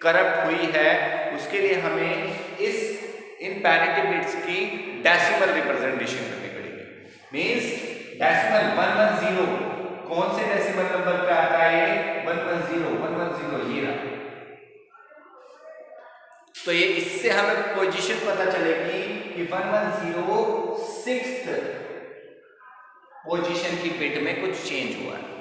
करप्ट हुई है, उसके लिए हमें इन पैरिटी बिट्स की डेसिमल रिप्रेजेंटेशन करनी पड़ेगी। मींस डेसिमल 110 कौन से डेसिमल नंबर पे आता है, 110 ये रहा। तो ये इससे हमें पोजीशन पता चलेगी कि 110 6th पोजीशन की बिट में कुछ चेंज हुआ है।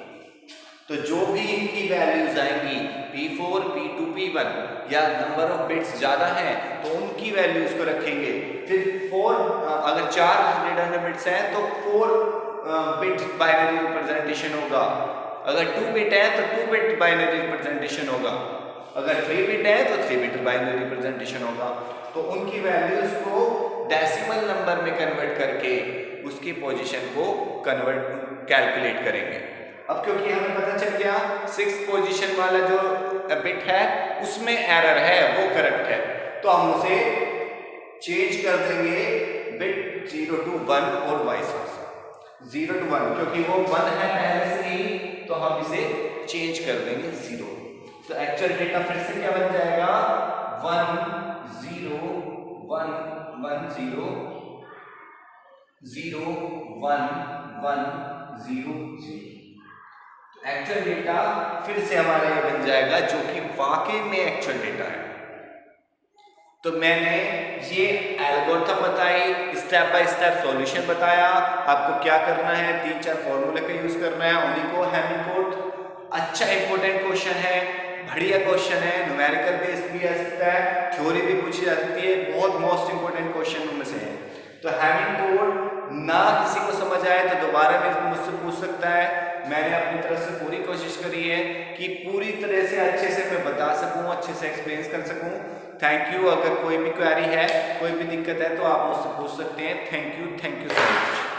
तो जो भी इनकी वैल्यूज आएंगी P4 P2 P1 या नंबर ऑफ बिट्स ज्यादा हैं तो उनकी वैल्यूज को रखेंगे। फिर 4 अगर 4 रिटर्न बिट्स हैं तो 4 बिट बाइनरी रिप्रेजेंटेशन होगा, अगर 2 बिट है तो 2 बिट बाइनरी रिप्रेजेंटेशन होगा, अगर 3 बिट है तो 3 बिट बाइनरी रिप्रेजेंटेशन होगा। तो उनकी वैल्यूज को डेसिमल नंबर में कन्वर्ट करके उसकी पोजीशन को कैलकुलेट करेंगे। अब क्योंकि हमें पता चल गया 6th पोजीशन वाला जो बिट है उसमें एरर है, वो करेक्ट है, तो हम उसे चेंज कर देंगे बिट 0 to 1 और वाइस वर्सा। 0 to 1 क्योंकि वो 1 है पहले से ही, तो हम इसे चेंज कर देंगे 0। तो एक्चुअल डेटा फिर से क्या बन जाएगा 1 0 1 1 0 0 1 1 0 0। एक्चुअल डेटा फिर से हमारा ये बन जाएगा जो कि वाकई में एक्चुअल डेटा है। तो मैंने ये एल्गोरिथम बताई, स्टेप बाय स्टेप सॉल्यूशन बताया, आपको क्या करना है, 3-4 फॉर्मूले का यूज करना है, उन्हीं को हैमिंग कोड। अच्छा इंपॉर्टेंट क्वेश्चन है, बढ़िया क्वेश्चन है, न्यूमेरिकल बेस्ड भी आ सकता है, थ्योरी भी पूछी जा सकती है, बहुत मोस्ट इंपॉर्टेंट क्वेश्चन उनमें से है। तो हैमिंग कोड ना किसी को समझ जाए तो दोबारा भी मुझसे पूछ सकता है। मैंने अपनी तरफ से पूरी कोशिश करी है कि पूरी तरह से अच्छे से मैं बता सकूं, अच्छे से एक्सप्लेन कर सकूं। Thank you. अगर कोई भी क्वेरी है, कोई भी दिक्कत है तो आप मुझसे पूछ सकते हैं। Thank you so much.